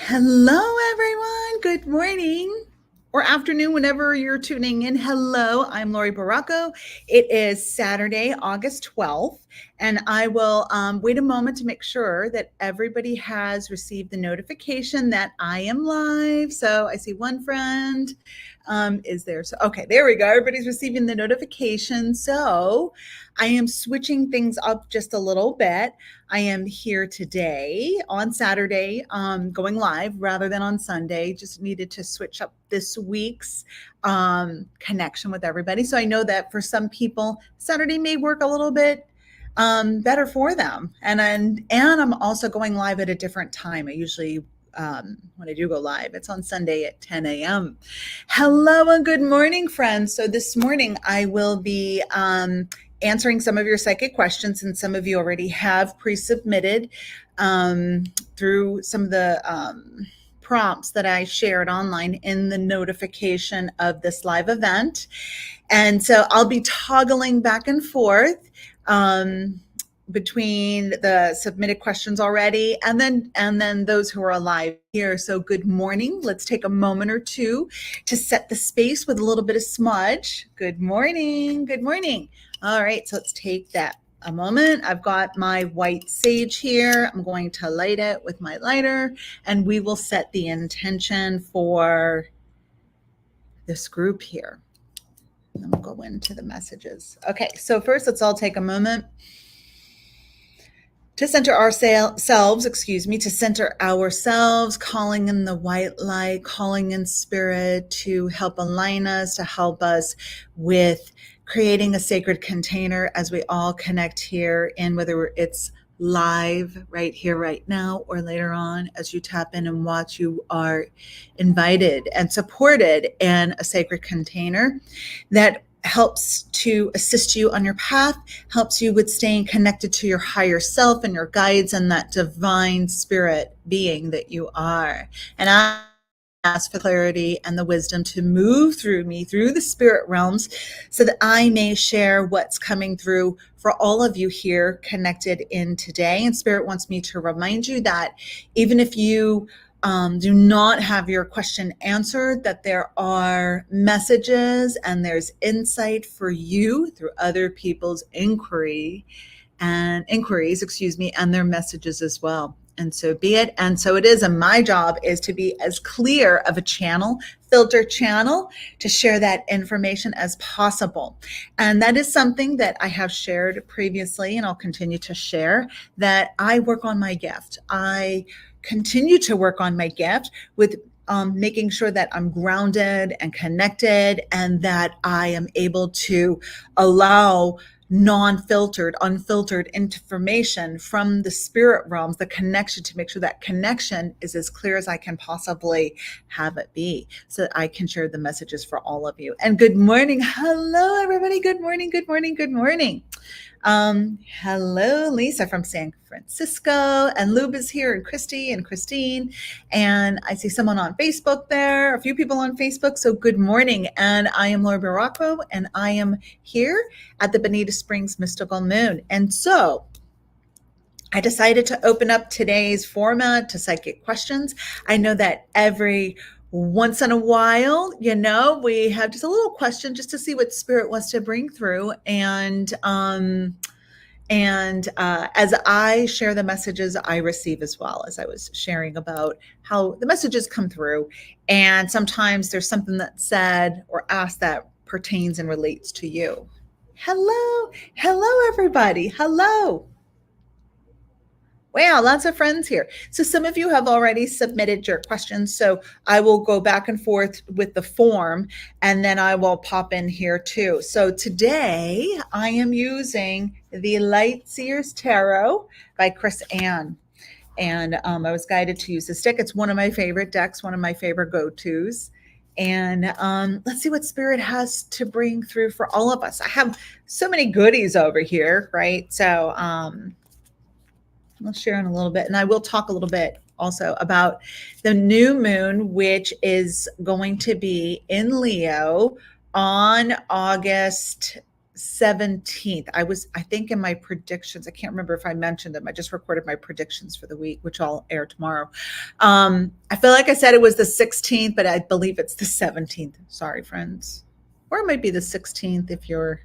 Hello, everyone. Good morning or afternoon, whenever you're tuning in. Hello, I'm Laurie Baracco. It is Saturday, August 12th, and I will wait a moment to make sure that everybody has received the notification that I am live. So I see one friend is there. So, okay, there we go. Everybody's receiving the notification. So I am switching things up just a little bit. I am here today on Saturday, going live rather than on Sunday. Just needed to switch up this week's connection with everybody. So I know that for some people, Saturday may work a little bit better for them. And I'm also going live at a different time. I usually when I do go live, it's on Sunday at 10 a.m. Hello and good morning, friends. So this morning I will be answering some of your psychic questions, and some of you already have pre-submitted through some of the prompts that I shared online in the notification of this live event. And so I'll be toggling back and forth between the submitted questions already and then those who are alive here. So good morning. Let's take a moment or two to set the space with a little bit of smudge. Good morning. Good morning. All right, so let's take that a moment. I've got my white sage here. I'm going to light it with my lighter, and we will set the intention for this group here. And then we'll go into the messages. Okay, so first let's all take a moment to center ourselves, to center ourselves, calling in the white light, calling in spirit to help align us, to help us with creating a sacred container as we all connect here in, whether it's live right here, right now, or later on as you tap in and watch, you are invited and supported in a sacred container that helps to assist you on your path, helps you with staying connected to your higher self and your guides and that divine spirit being that you are. And I ask for clarity and the wisdom to move through me, through the spirit realms, so that I may share what's coming through for all of you here connected in today. And Spirit wants me to remind you that even if you do not have your question answered, that there are messages and there's insight for you through other people's inquiries, and their messages as well. And so be it. And so it is. And my job is to be as clear of a channel, filter channel, to share that information as possible. And that is something that I have shared previously, and I'll continue to share, that I work on my gift. I continue to work on my gift with making sure that I'm grounded and connected, and that I am able to allow non-filtered, unfiltered information from the spirit realms, the connection, to make sure that connection is as clear as I can possibly have it be, so that I can share the messages for all of you. And good morning. Hello, everybody. Good morning. Good morning. Good morning. Hello, Lisa from San Francisco, and Lube is here, and Christy and Christine, and I see someone on Facebook there, a few people on Facebook. So good morning. And I am Laurie Baracco, and I am here at the Bonita Springs Mystical Moon. And so I decided to open up today's format to psychic questions. I know that every once in a while, we have just a little question just to see what spirit wants to bring through. And as I share the messages, I receive as well, as I was sharing about how the messages come through. And sometimes there's something that's said or asked that pertains and relates to you. Hello, everybody. Hello. Wow, lots of friends here. So some of you have already submitted your questions. So I will go back and forth with the form, and then I will pop in here too. So today I am using the Light Seers Tarot by Chris Ann. And I was guided to use this deck. It's one of my favorite decks, one of my favorite go-tos. And let's see what Spirit has to bring through for all of us. I have so many goodies over here, right? So I'll share in a little bit, and I will talk a little bit also about the new moon, which is going to be in Leo on August 17th. I think in my predictions, I can't remember if I mentioned them. I just recorded my predictions for the week, which I'll air tomorrow. I feel like I said it was the 16th, but I believe it's the 17th. Sorry, friends. Or it might be the 16th if you're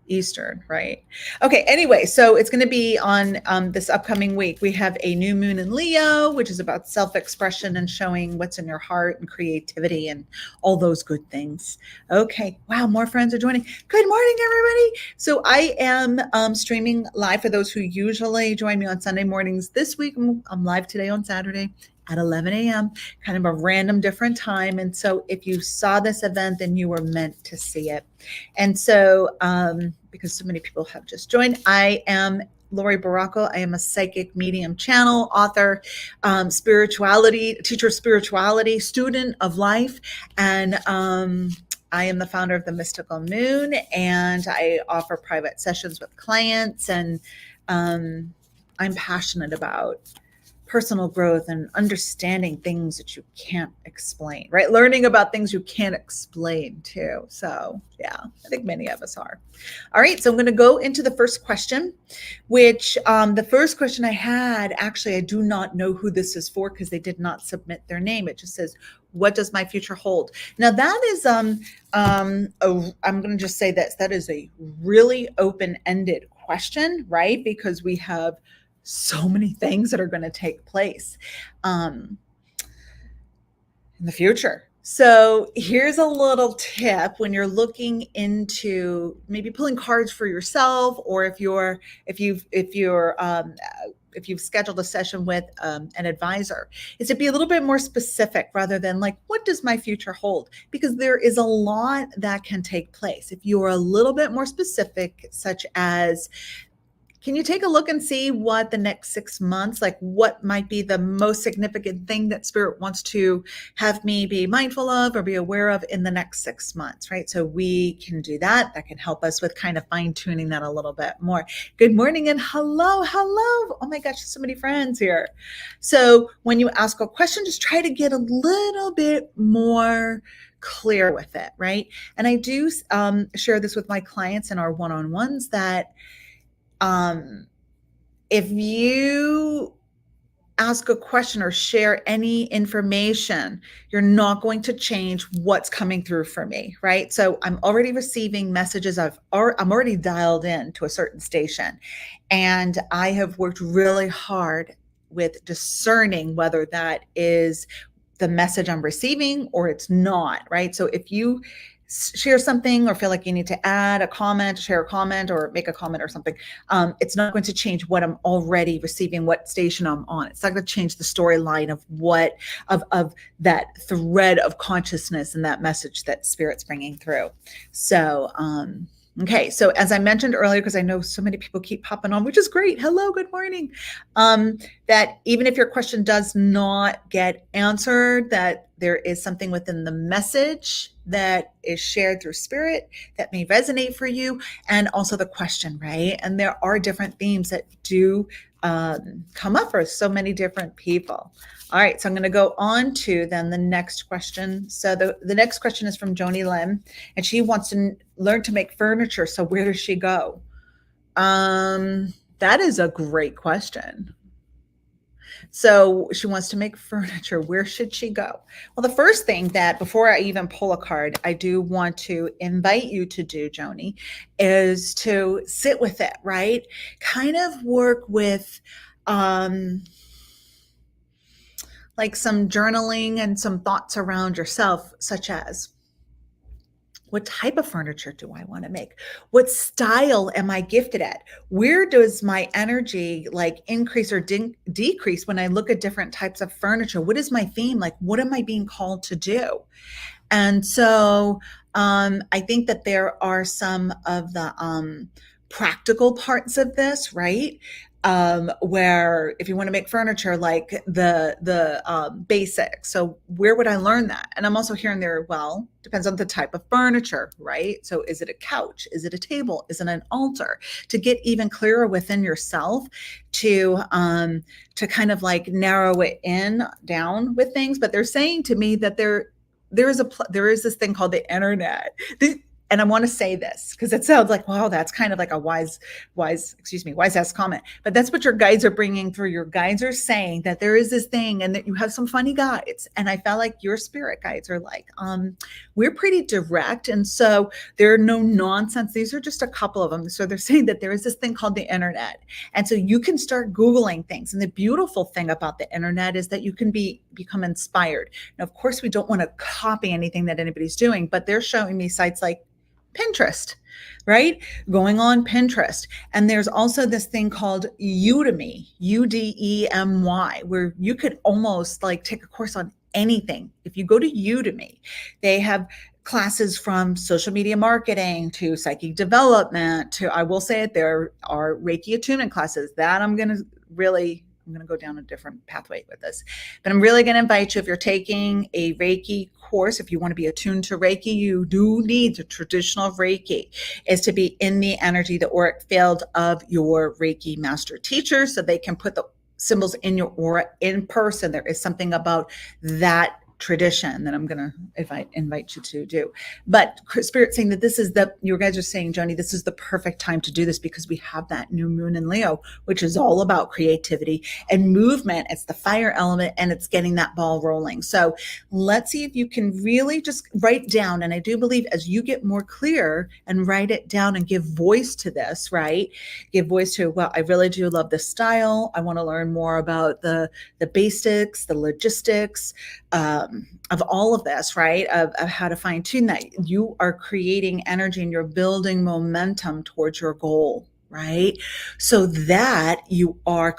Eastern, right? Okay, anyway, so it's going to be on this upcoming week. We have a new moon in Leo, which is about self-expression and showing what's in your heart and creativity and all those good things. Okay, wow, more friends are joining. Good morning, everybody. So I am streaming live for those who usually join me on Sunday mornings. This week, I'm live today on Saturday at 11 a.m., kind of a random different time. And so if you saw this event, then you were meant to see it. And so because so many people have just joined, I am Laurie Baracco. I am a psychic medium channel, author, spirituality, teacher of spirituality, student of life. And I am the founder of the Mystical Moon, and I offer private sessions with clients. And I'm passionate about personal growth and understanding things that you can't explain, right? Learning about things you can't explain too. So yeah, I think many of us are. All right, so I'm going to go into the first question, which the first question I had, actually, I do not know who this is for because they did not submit their name. It just says, what does my future hold? Now that is, I'm going to just say this, that is a really open-ended question, right? Because we have so many things that are going to take place in the future. So here's a little tip when you're looking into maybe pulling cards for yourself, or if you've scheduled a session with an advisor, is to be a little bit more specific rather than like, what does my future hold? Because there is a lot that can take place. If you're a little bit more specific, such as, can you take a look and see what the next 6 months, like what might be the most significant thing that Spirit wants to have me be mindful of or be aware of in the next 6 months, right? So we can do that. That can help us with kind of fine tuning that a little bit more. Good morning and hello. Oh my gosh, so many friends here. So when you ask a question, just try to get a little bit more clear with it, right? And I do share this with my clients in our one-on-ones that if you ask a question or share any information, you're not going to change what's coming through for me, right? So I'm already receiving messages. I'm already dialed in to a certain station, and I have worked really hard with discerning whether that is the message I'm receiving or it's not, right? So if you share something or feel like you need to add a comment, share a comment, or make a comment or something, it's not going to change what I'm already receiving, what station I'm on. It's not going to change the storyline of that thread of consciousness and that message that Spirit's bringing through. So, okay, so as I mentioned earlier, because I know so many people keep popping on, which is great. Hello, good morning. That even if your question does not get answered, that there is something within the message that is shared through Spirit that may resonate for you, and also the question, right? And there are different themes that do come up for so many different people. All right, so I'm going to go on to then the next question. So the next question is from Joni Lim, and she wants to learn to make furniture. So where does she go? That is a great question. So she wants to make furniture. Where should she go? Well, the first thing that, before I even pull a card, I do want to invite you to do, Joni, is to sit with it, right? Kind of work with like some journaling and some thoughts around yourself, such as, what type of furniture do I want to make? What style am I gifted at? Where does my energy like increase or decrease when I look at different types of furniture? What is my theme? Like, what am I being called to do? And so I think that there are some of the practical parts of this, right? Where if you want to make furniture, like the basics. So where would I learn that? And I'm also hearing there, well, depends on the type of furniture, right? So is it a couch? Is it a table? Is it an altar? To get even clearer within yourself, to kind of like narrow it down with things. But they're saying to me that there is this thing called the internet. and I want to say this because it sounds like, wow, that's kind of like a wise ass comment. But that's what your guides are bringing through. Your guides are saying that there is this thing and that you have some funny guides. And I felt like your spirit guides are like, we're pretty direct. And so there are no nonsense. These are just a couple of them. So they're saying that there is this thing called the internet. And so you can start Googling things. And the beautiful thing about the internet is that you can become inspired. Now, of course, we don't want to copy anything that anybody's doing, but they're showing me sites like Pinterest, right? Going on Pinterest. And there's also this thing called Udemy, Udemy, where you could almost like take a course on anything. If you go to Udemy, they have classes from social media marketing to psychic development to, I will say it, there are Reiki attunement classes that I'm going to go down a different pathway with this, but I'm really going to invite you, if you're taking a Reiki course, if you want to be attuned to Reiki, you do need the traditional Reiki is to be in the energy, the auric field of your Reiki master teacher, so they can put the symbols in your aura in person. There is something about that tradition that I'm going to invite you to do. But Spirit saying that your guys are saying, Joni, this is the perfect time to do this because we have that new moon in Leo, which is all about creativity and movement. It's the fire element and it's getting that ball rolling. So let's see if you can really just write down. And I do believe as you get more clear and write it down and give voice to this, right? Give voice to, well, I really do love this style. I want to learn more about the basics, the logistics, of all of this, right? Of how to fine tune that. You are creating energy and you're building momentum towards your goal, right? So that you are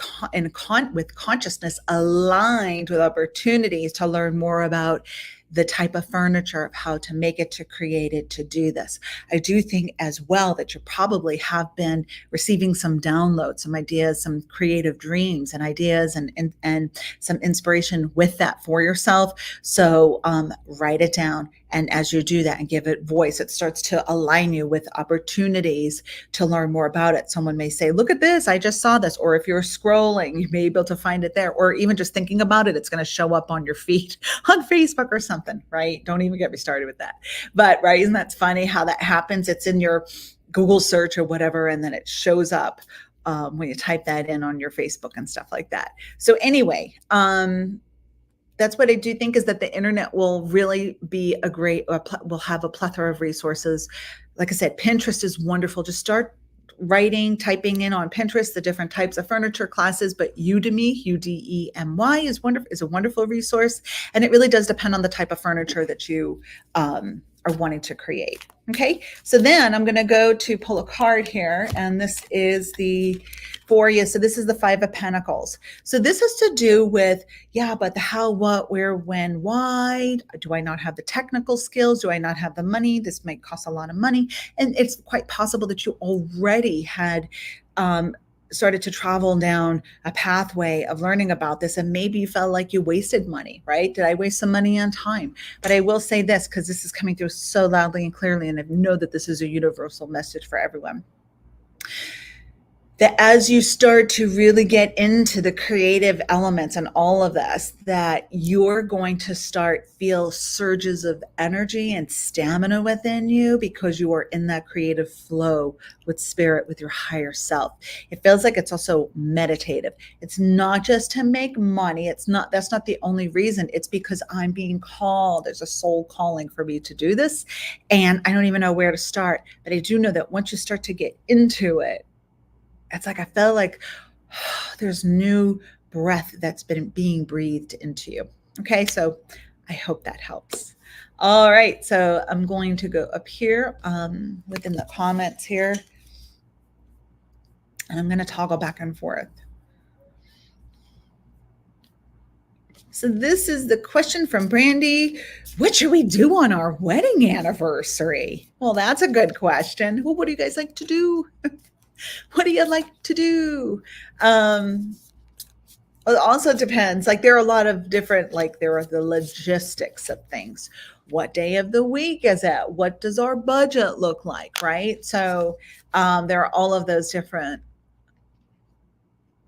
with consciousness aligned with opportunities to learn more about the type of furniture, of how to make it, to create it, to do this. I do think as well that you probably have been receiving some downloads, some ideas, some creative dreams and ideas and some inspiration with that for yourself. So write it down. And as you do that and give it voice, it starts to align you with opportunities to learn more about it. Someone may say, look at this, I just saw this. Or if you're scrolling, you may be able to find it there. Or even just thinking about it, it's going to show up on your feed on Facebook or something, right? Don't even get me started with that. But, right, isn't that funny how that happens? It's in your Google search or whatever, and then it shows up when you type that in on your Facebook and stuff like that. So anyway, that's what I do think is that the internet will really be will have a plethora of resources. Like I said, Pinterest is wonderful. Just start typing in on Pinterest the different types of furniture classes, but Udemy, Udemy is a wonderful resource. And it really does depend on the type of furniture that you are wanting to create. Okay, so then I'm going to go to pull a card here, and this is for you. So this is the Five of Pentacles. So this has to do with, but the how, what, where, when, why. Do I not have the technical skills? Do I not have the money? This might cost a lot of money. And it's quite possible that you already had started to travel down a pathway of learning about this, and maybe you felt like you wasted money, right? Did I waste some money on time? But I will say this, because this is coming through so loudly and clearly, and I know that this is a universal message for everyone, that as you start to really get into the creative elements and all of this, that you're going to feel surges of energy and stamina within you because you are in that creative flow with spirit, with your higher self. It feels like it's also meditative. It's not just to make money. That's not the only reason. It's because I'm being called. There's a soul calling for me to do this. And I don't even know where to start, but I do know that once you start to get into it, it's like I felt like there's new breath that's been being breathed into you. Okay, so I hope that helps. All right, so I'm going to go up here within the comments here, and I'm going to toggle back and forth. So this is the question from Brandy. What should we do on our wedding anniversary? Well, that's a good question. Well, what do you guys like to do? What do you like to do? It also depends. Like there are a lot of different, there are the logistics of things. What day of the week is it? What does our budget look like, right? So there are all of those different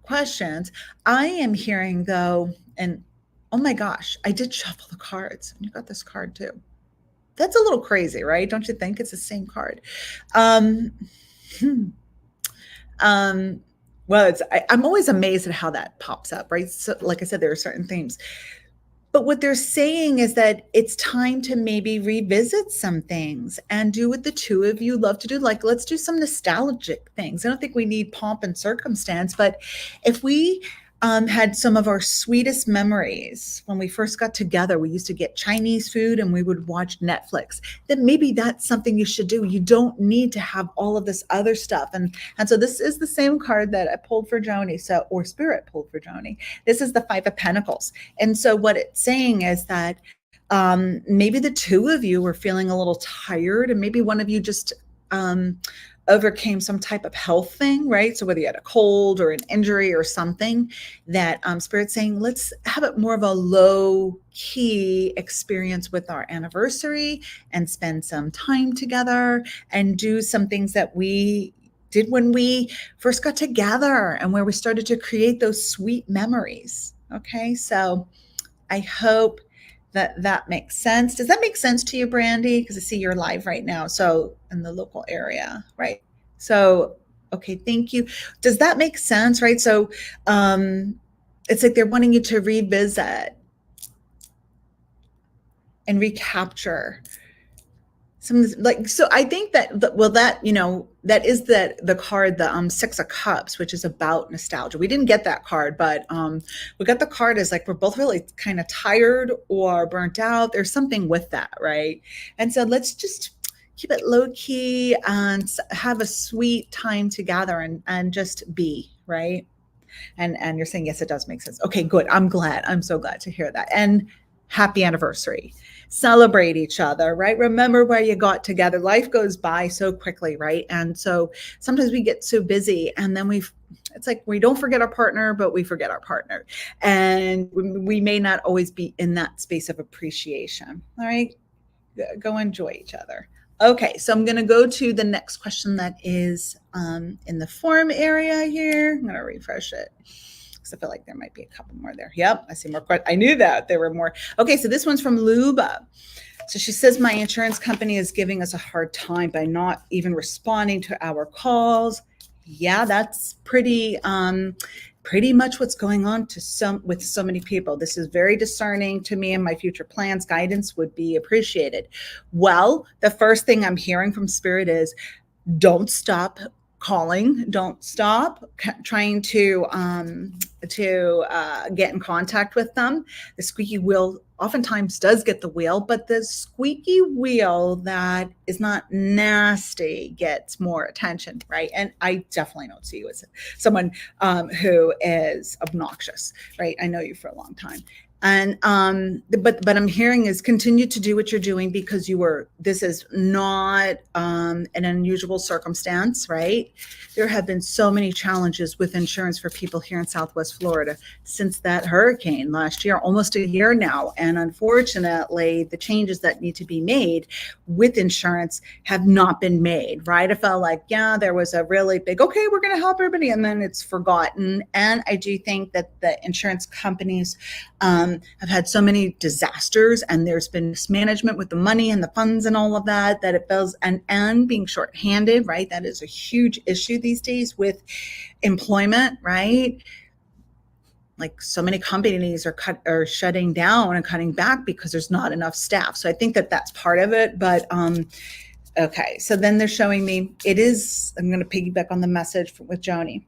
questions. I am hearing though, and oh my gosh, I did shuffle the cards. You got this card too. That's a little crazy, right? Don't you think? It's the same card. Um, hmm. um, well, I'm always amazed at how that pops up, right? So, like I said, there are certain themes. But what they're saying is that it's time to maybe revisit some things and do what the two of you love to do. Like, let's do some nostalgic things. I don't think we need pomp and circumstance, but if we had some of our sweetest memories when we first got together, we used to get Chinese food and we would watch Netflix, then maybe that's something you should do. You don't need to have all of this other stuff. And so this is the same card that I pulled for Joni, so, or Spirit pulled for Joni. This is the Five of Pentacles. And so what it's saying is that maybe the two of you were feeling a little tired, and maybe one of you just overcame some type of health thing, right? So whether you had a cold or an injury or something, that Spirit's saying, let's have it more of a low key experience with our anniversary and spend some time together and do some things that we did when we first got together and where we started to create those sweet memories. Okay, so I hope that that makes sense. Does that make sense to you, Brandy? Because I see you're live right now, so in the local area, right? So, okay, thank you. Does that make sense, right? So, it's like they're wanting you to revisit and recapture some like, so I think that well, that that is the card, the Six of Cups, which is about nostalgia. We didn't get that card, but we got the card as like we're both really kind of tired or burnt out. There's something with that, right? And so let's just keep it low key and have a sweet time together and just be, right? And you're saying yes, it does make sense. Okay, good. I'm glad. I'm so glad to hear that. And happy anniversary. Celebrate each other, right? Remember where you got together. Life goes by so quickly, right? And so sometimes we get so busy and then it's like we don't forget our partner, but we forget our partner. And we may not always be in that space of appreciation. All right. Go enjoy each other. Okay, so I'm going to go to the next question that is in the form area here. I'm going to refresh it because I feel like there might be a couple more there. Yep, I see more questions. I knew that there were more. Okay, so this one's from Luba. So she says, my insurance company is giving us a hard time by not even responding to our calls. Yeah, that's pretty much what's going on with so many people. This is very discerning to me, and my future plans. Guidance would be appreciated. Well, the first thing I'm hearing from Spirit is don't stop calling, don't stop trying to get in contact with them. The squeaky wheel oftentimes does get the wheel, but the squeaky wheel that is not nasty gets more attention, right? And I definitely don't see you as someone who is obnoxious, right? I know you for a long time. And but I'm hearing is continue to do what you're doing because this is not an unusual circumstance, right? There have been so many challenges with insurance for people here in Southwest Florida since that hurricane last year, almost a year now. And unfortunately, the changes that need to be made with insurance have not been made, right? I felt like, yeah, there was a really big, okay, we're going to help everybody, and then it's forgotten. And I do think that the insurance companies have had so many disasters, and there's been mismanagement with the money and the funds and all of that it feels, and being shorthanded, right? That is a huge issue these days with employment, right? Like so many companies are shutting down and cutting back because there's not enough staff. So I think that that's part of it. But okay, so then they're showing me I'm going to piggyback on the message with Joni.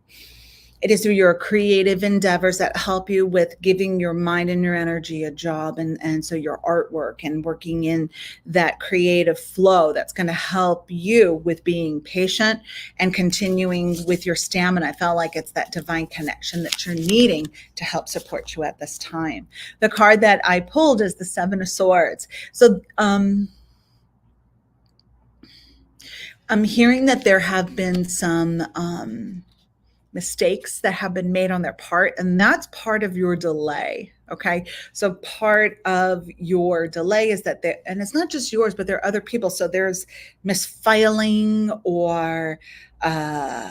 It is through your creative endeavors that help you with giving your mind and your energy a job. And so your artwork and working in that creative flow, that's going to help you with being patient and continuing with your stamina. I felt like it's that divine connection that you're needing to help support you at this time. The card that I pulled is the Seven of Swords. So, I'm hearing that there have been some, mistakes that have been made on their part, and that's part of your delay. Okay, so part of your delay is that and it's not just yours, but there are other people. So there's misfiling or uh,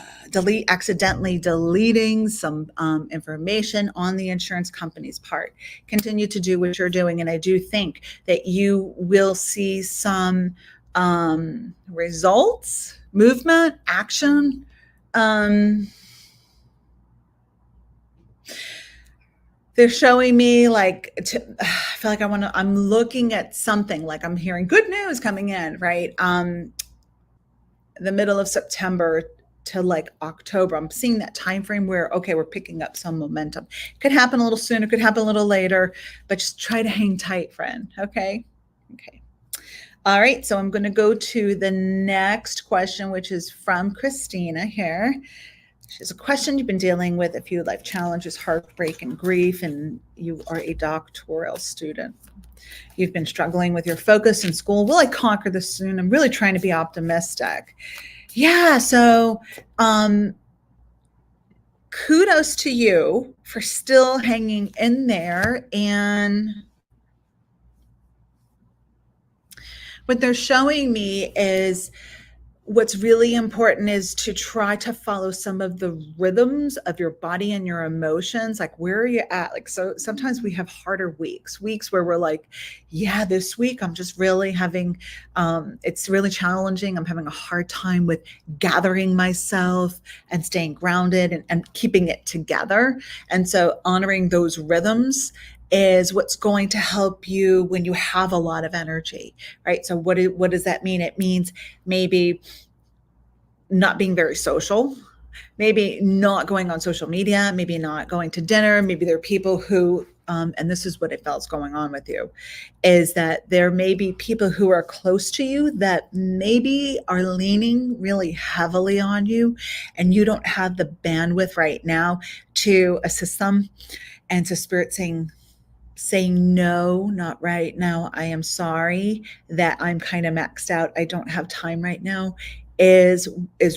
accidentally deleting some information on the insurance company's part. Continue to do what you're doing, and I do think that you will see some results, movement, action. Um, they're showing me like I feel like I'm looking at something, like I'm hearing good news coming in, right? The middle of September to like October. I'm seeing that time frame where, okay, we're picking up some momentum. It could happen a little sooner, could happen a little later, but just try to hang tight, friend. Okay. Okay. All right. So I'm going to go to the next question, which is from Christina here. She has a question. You've been dealing with a few life challenges, heartbreak, and grief, and you are a doctoral student. You've been struggling with your focus in school. Will I conquer this soon? I'm really trying to be optimistic. Yeah. So, kudos to you for still hanging in there. And what they're showing me is what's really important is to try to follow some of the rhythms of your body and your emotions. Like, where are you at? Like, so sometimes we have harder weeks where we're like, yeah, this week I'm just really having, it's really challenging. I'm having a hard time with gathering myself and staying grounded and keeping it together. And so honoring those rhythms is what's going to help you when you have a lot of energy, right? So what does that mean? It means maybe not being very social, maybe not going on social media, maybe not going to dinner. Maybe there are people who, and this is what it felt going on with you, is that there may be people who are close to you that maybe are leaning really heavily on you, and you don't have the bandwidth right now to assist them. And so Spirit saying no, not right now, I am sorry that I'm kind of maxed out, I don't have time right now, is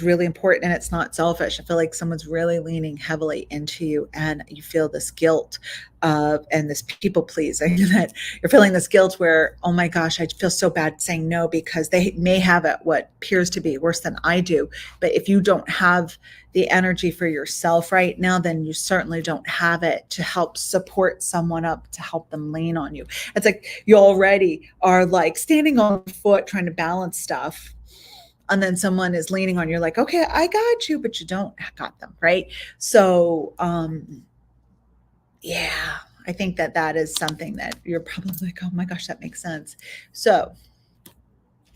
really important. And it's not selfish. I feel like someone's really leaning heavily into you, and you feel this guilt of, and this people pleasing, that you're feeling this guilt where, oh my gosh, I feel so bad saying no because they may have it what appears to be worse than I do. But if you don't have the energy for yourself right now, then you certainly don't have it to help support someone up, to help them lean on you. It's like you already are like standing on foot trying to balance stuff, and then someone is leaning on you, like, okay, I got you, but you don't got them, right? So yeah, I think that is something that you're probably like, oh my gosh, that makes sense. So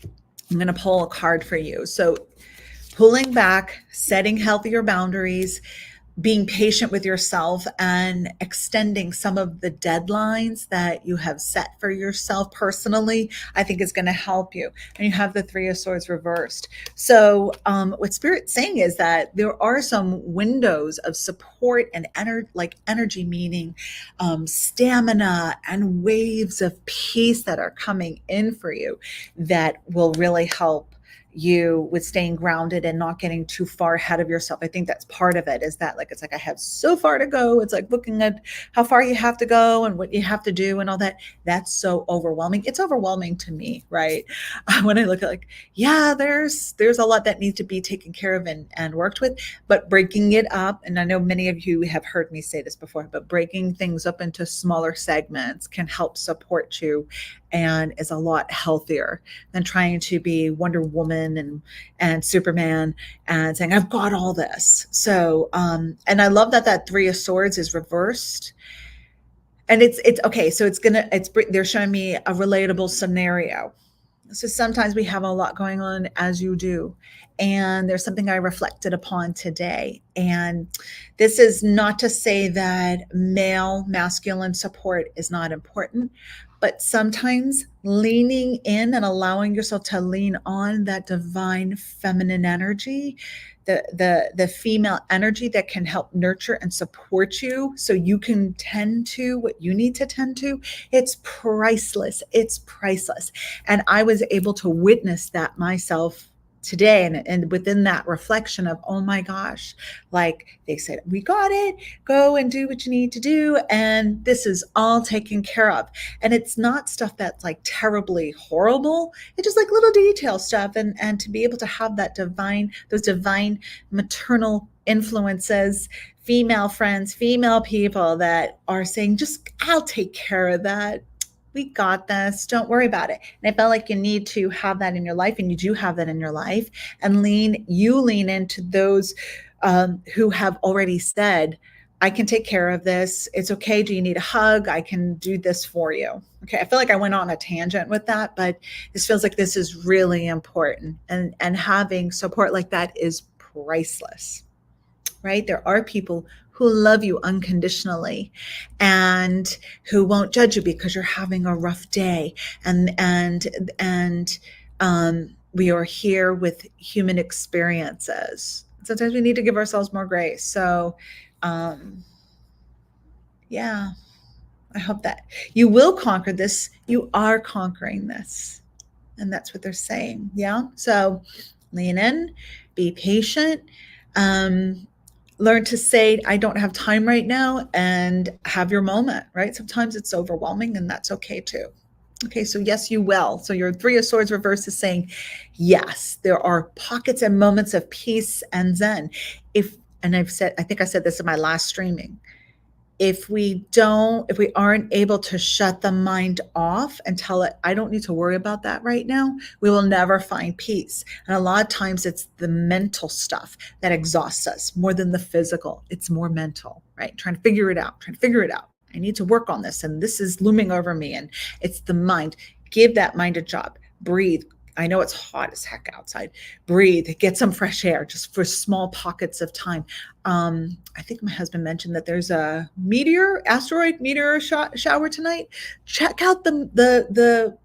I'm going to pull a card for you. So pulling back, setting healthier boundaries, being patient with yourself, and extending some of the deadlines that you have set for yourself personally, I think is going to help you. And you have the Three of Swords reversed. So what Spirit's saying is that there are some windows of support and energy, meaning stamina and waves of peace that are coming in for you that will really help you with staying grounded and not getting too far ahead of yourself. I think that's part of it, is that like, it's like, I have so far to go. It's like looking at how far you have to go and what you have to do and all that. That's so overwhelming. It's overwhelming to me, right? When I look at like, yeah, there's a lot that needs to be taken care of and worked with, but breaking it up. And I know many of you have heard me say this before, but breaking things up into smaller segments can help support you and is a lot healthier than trying to be Wonder Woman and Superman and saying, I've got all this. So, and I love that Three of Swords is reversed. And it's okay. So they're showing me a relatable scenario. So sometimes we have a lot going on, as you do. And there's something I reflected upon today. And this is not to say that masculine support is not important, but sometimes leaning in and allowing yourself to lean on that divine feminine energy, the female energy that can help nurture and support you so you can tend to what you need to tend to, it's priceless. It's priceless. And I was able to witness that myself today, and within that reflection of, oh my gosh, like they said, we got it, go and do what you need to do, and this is all taken care of. And it's not stuff that's like terribly horrible, it's just like little detail stuff. And to be able to have that divine, those divine maternal influences, female friends, female people that are saying, just I'll take care of that, we got this, don't worry about it. And I felt like you need to have that in your life, and you do have that in your life, and lean into those who have already said, I can take care of this, it's okay, do you need a hug, I can do this for you. Okay, I feel like I went on a tangent with that, but this feels like this is really important, and having support like that is priceless, right? There are people who love you unconditionally and who won't judge you because you're having a rough day. And we are here with human experiences. Sometimes we need to give ourselves more grace. So, yeah, I hope that you will conquer this. You are conquering this. And that's what they're saying. Yeah. So lean in, be patient. Learn to say, I don't have time right now, and have your moment, right? Sometimes it's overwhelming, and that's okay too. Okay, so yes, you will. So your Three of Swords reverse is saying, yes, there are pockets and moments of peace and zen. And I think I said this in my last streaming, if we aren't able to shut the mind off and tell it, I don't need to worry about that right now, we will never find peace. And a lot of times it's the mental stuff that exhausts us more than the physical. It's more mental, right? Trying to figure it out. I need to work on this, and this is looming over me, and it's the mind. Give that mind a job. Breathe. I know it's hot as heck outside. Breathe, get some fresh air just for small pockets of time. I think my husband mentioned that there's a asteroid meteor shower tonight. Check out the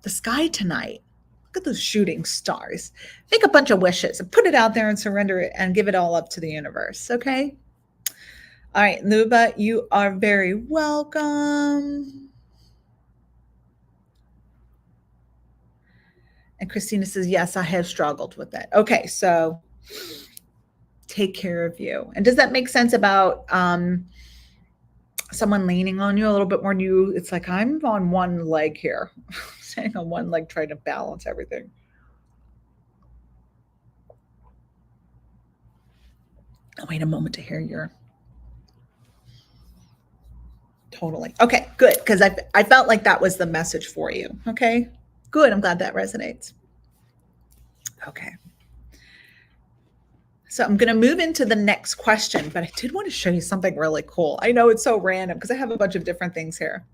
sky tonight. Look at those shooting stars. Make a bunch of wishes and put it out there and surrender it and give it all up to the universe. Okay. All right, Luba, you are very welcome. And Christina says, yes, I have struggled with it. Okay, so take care of you. And does that make sense about someone leaning on you a little bit more than you? It's like, I'm on one leg here, standing on one leg, trying to balance everything. I'll wait a moment to hear your. Totally. Okay, good. Because I felt like that was the message for you. Okay, good. I'm glad that resonates. Okay. So I'm going to move into the next question, but I did want to show you something really cool. I know it's so random because I have a bunch of different things here.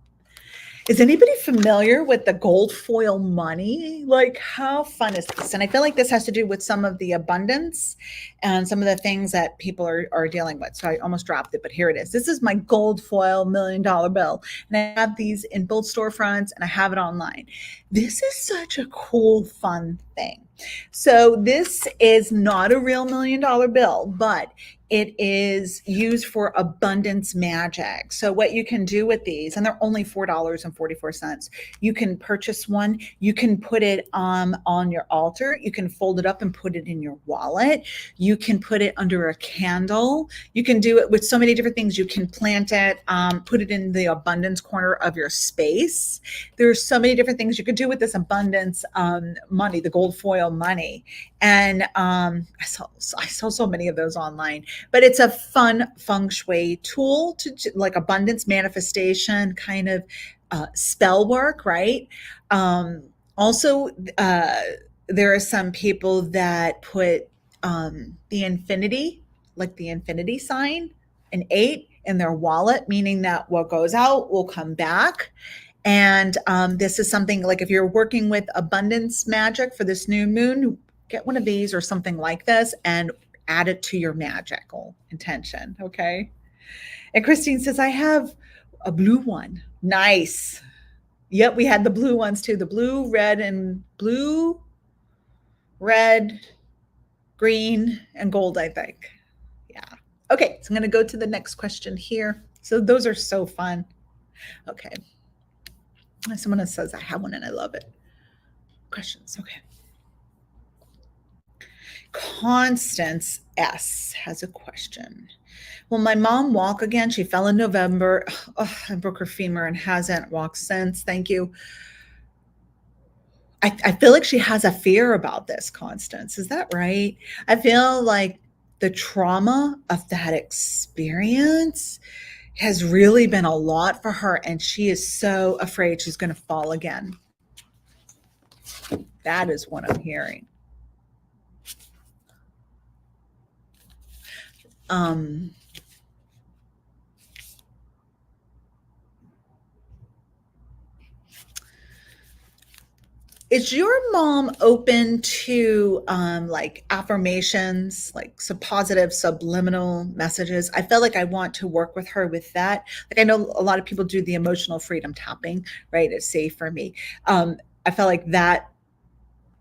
Is anybody familiar with the gold foil money? Like, how fun is this? And I feel like this has to do with some of the abundance and some of the things that people are dealing with. So I almost dropped it, but here it is. This is my gold foil $1 million bill. And I have these in both storefronts, and I have it online. This is such a cool, fun thing. So this is not a real $1 million bill, but it is used for abundance magic. So what you can do with these, and they're only $4.44. You can purchase one. You can put it on your altar. You can fold it up and put it in your wallet. You can put it under a candle. You can do it with so many different things. You can plant it, put it in the abundance corner of your space. There's so many different things you could do with this abundance money, the gold foil money. And I saw so many of those online, but it's a fun feng shui tool to like abundance manifestation kind of spell work, right? Also, there are some people that put the infinity, like the infinity sign, an 8 in their wallet, meaning that what goes out will come back. And this is something like if you're working with abundance magic for this new moon, get one of these or something like this and add it to your magical intention. Okay. And Christine says, I have a blue one. Nice. Yep. We had the blue ones too. The blue, red, green, and gold, I think. Yeah. Okay. So I'm going to go to the next question here. So those are so fun. Okay. Someone else says, I have one and I love it. Questions. Okay. Constance S has a question. Will my mom walk again? She fell in November. Oh, and broke her femur and hasn't walked since. Thank you. I feel like she has a fear about this, Constance. Is that right? I feel like the trauma of that experience has really been a lot for her, and she is so afraid she's going to fall again. That is what I'm hearing. Um, is your mom open to like affirmations, like some positive subliminal messages? I feel like I want to work with her with that. Like I know a lot of people do the emotional freedom tapping, right? It's safe for me. I felt like that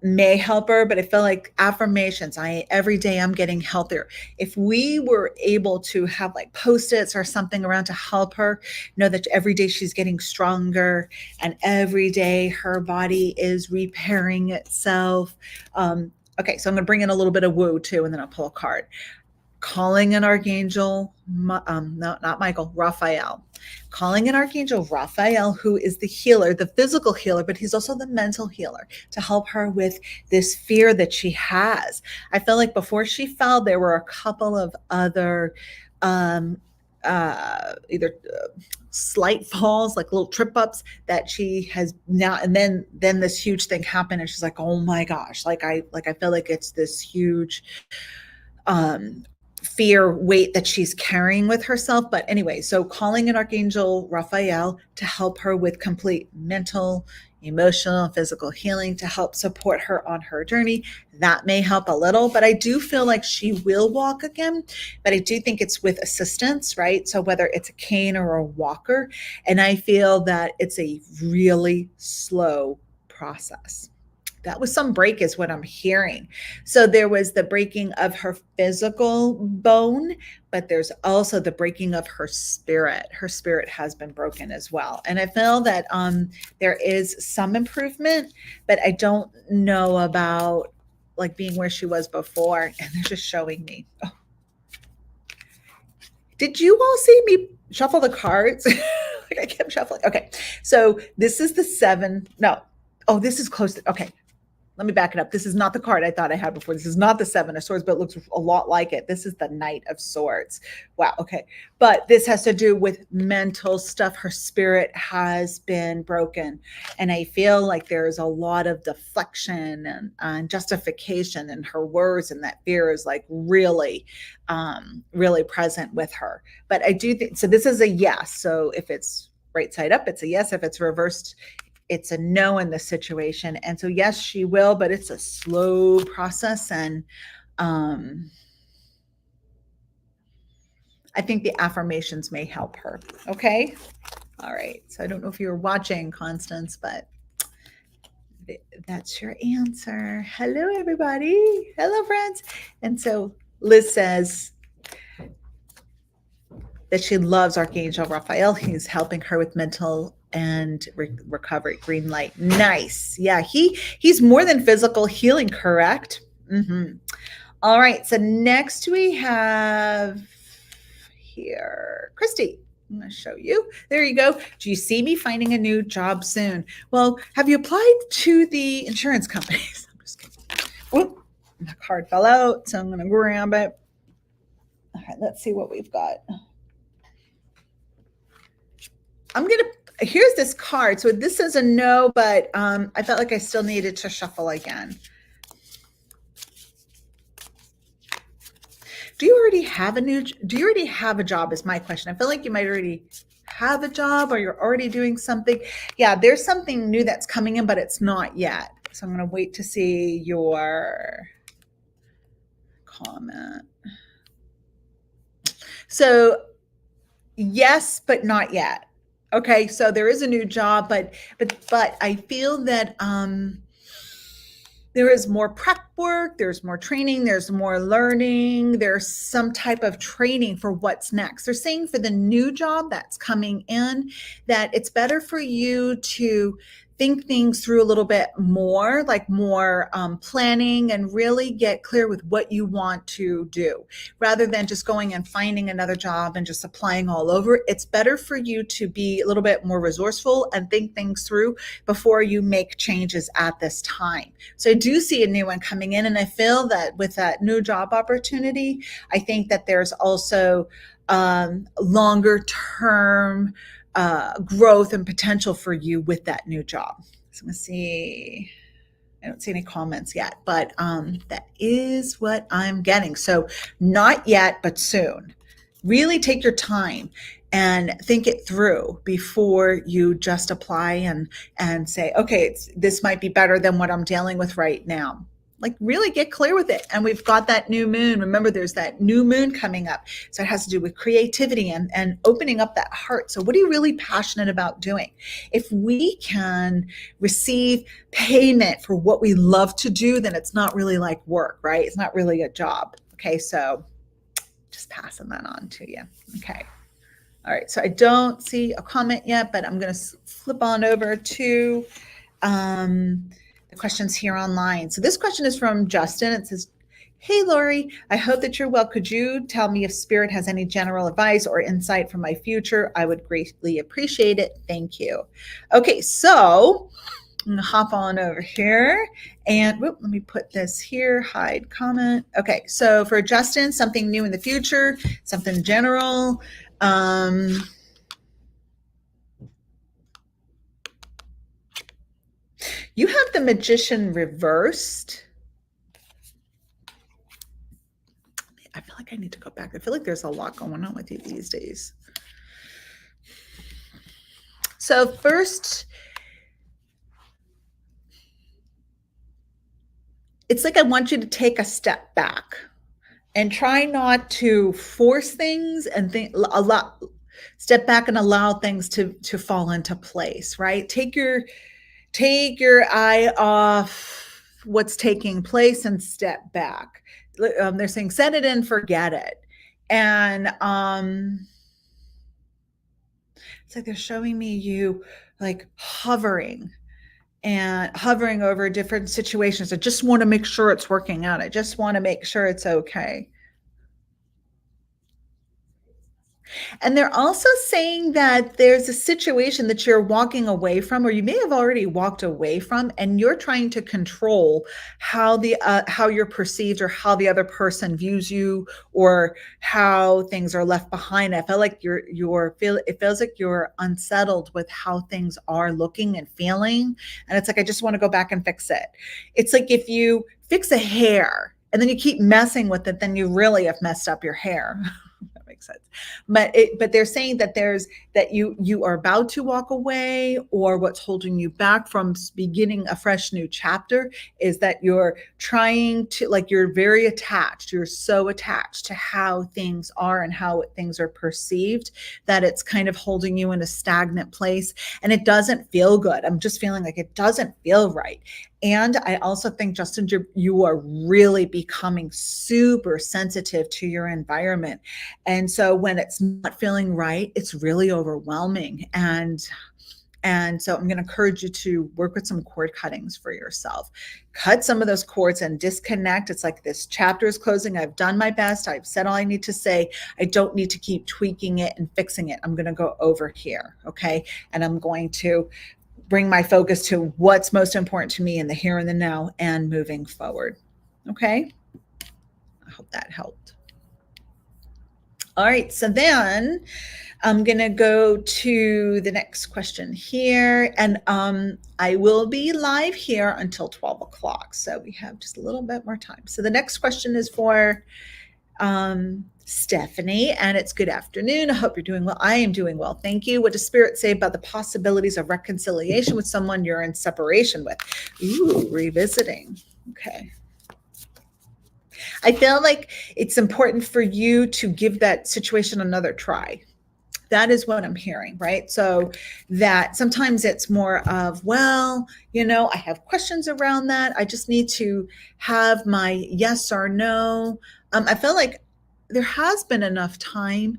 may help her, but I feel like affirmations, every day I'm getting healthier. If we were able to have like post-its or something around to help her know that every day she's getting stronger and every day her body is repairing itself. Okay, so I'm gonna bring in a little bit of woo too, and then I'll pull a card. Calling an archangel, no, not Michael, Raphael. Calling an archangel, Raphael, who is the healer, the physical healer, but he's also the mental healer to help her with this fear that she has. I feel like before she fell, there were a couple of other either slight falls, like little trip ups that she has now, and then this huge thing happened, and she's like, oh my gosh, I feel like it's this huge um fear weight that she's carrying with herself. But anyway, so calling an archangel Raphael to help her with complete mental, emotional, and physical healing to help support her on her journey. That may help a little, but I do feel like she will walk again. But I do think it's with assistance, right? So whether it's a cane or a walker, and I feel that it's a really slow process. That was some break is what I'm hearing. So there was the breaking of her physical bone, but there's also the breaking of her spirit. Her spirit has been broken as well. And I feel that there is some improvement, but I don't know about like being where she was before. And they're just showing me. Oh. Did you all see me shuffle the cards? Like I kept shuffling. Okay. So this is the 7. No. Oh, this is close to, okay. Let me back it up. This is not the card I thought I had before. This is not the 7 of Swords, but it looks a lot like it. This is the Knight of Swords. Wow. Okay. But this has to do with mental stuff. Her spirit has been broken. And I feel like there's a lot of deflection and justification in her words. And that fear is like really, really present with her. But I do think, so this is a yes. So if it's right side up, it's a yes. If it's reversed, it's a no in this situation. And so, yes, she will, but it's a slow process. And I think the affirmations may help her. Okay. All right. So I don't know if you were watching, Constance, but that's your answer. Hello, everybody. Hello, friends. And so Liz says that she loves Archangel Raphael. He's helping her with mental and recovery. Green light. Nice. Yeah, he's more than physical healing, correct? Mm-hmm. All right. So next we have here Christy. I'm going to show you. There you go. Do you see me finding a new job soon? Well, have you applied to the insurance companies? I'm just kidding. Oh, the card fell out, so I'm going to grab it. All right, let's see what we've got. Here's this card. So this is a no, but I felt like I still needed to shuffle again. Do you already have a job is my question. I feel like you might already have a job or you're already doing something. Yeah, there's something new that's coming in, but it's not yet. So I'm going to wait to see your comment. So yes, but not yet. Okay, so there is a new job, but I feel that there is more prep work, there's more training, there's more learning, there's some type of training for what's next. They're saying for the new job that's coming in that it's better for you to think things through a little bit more, like more planning, and really get clear with what you want to do rather than just going and finding another job and just applying all over. It's better for you to be a little bit more resourceful and think things through before you make changes at this time. So I do see a new one coming in, and I feel that with that new job opportunity, I think that there's also longer term growth and potential for you with that new job. So I'm gonna see. I don't see any comments yet, but that is what I'm getting. So not yet, but soon. Really take your time and think it through before you just apply and say, okay, this might be better than what I'm dealing with right now. Like really get clear with it. And we've got that new moon. Remember, there's that new moon coming up. So it has to do with creativity and opening up that heart. So what are you really passionate about doing? If we can receive payment for what we love to do, then it's not really like work, right? It's not really a job. Okay, so just passing that on to you. Okay. All right, so I don't see a comment yet, but I'm going to flip on over to the questions here online. So this question is from Justin. It says, hey, Laurie, I hope that you're well. Could you tell me if Spirit has any general advice or insight for my future? I would greatly appreciate it. Thank you. Okay, so I'm going to hop on over here and let me put this here, hide comment. Okay, so for Justin, something new in the future, something general. You have the Magician reversed. I feel like I need to go back. I feel like there's a lot going on with you these days. So first, it's like I want you to take a step back and try not to force things and step back and allow things to fall into place, right? Take your eye off what's taking place and step back. They're saying set it and forget it. And it's like they're showing me you like hovering over different situations. I just want to make sure it's working out. I just want to make sure it's okay. And they're also saying that there's a situation that you're walking away from, or you may have already walked away from, and you're trying to control how you're perceived or how the other person views you or how things are left behind. I feel like it feels like you're unsettled with how things are looking and feeling. And it's like, I just want to go back and fix it. It's like if you fix a hair and then you keep messing with it, then you really have messed up your hair. Sense. But they're saying that you are about to walk away, or what's holding you back from beginning a fresh new chapter is that you're trying to, like, you're very attached. You're so attached to how things are and how things are perceived that it's kind of holding you in a stagnant place, and it doesn't feel good. I'm just feeling like it doesn't feel right. And I also think, Justin, you are really becoming super sensitive to your environment. And so when it's not feeling right, it's really overwhelming. And so I'm going to encourage you to work with some cord cuttings for yourself. Cut some of those cords and disconnect. It's like this chapter is closing. I've done my best. I've said all I need to say. I don't need to keep tweaking it and fixing it. I'm going to go over here. Okay. And I'm going to bring my focus to what's most important to me in the here and the now and moving forward. Okay. I hope that helped. All right. So then I'm going to go to the next question here, and I will be live here until 12 o'clock. So we have just a little bit more time. So the next question is for Stephanie, and it's good afternoon. I hope you're doing well. I am doing well. Thank you. What does Spirit say about the possibilities of reconciliation with someone you're in separation with? Ooh, revisiting. Okay. I feel like it's important for you to give that situation another try. That is what I'm hearing, right? So that sometimes it's more of, well, I have questions around that. I just need to have my yes or no. I feel like there has been enough time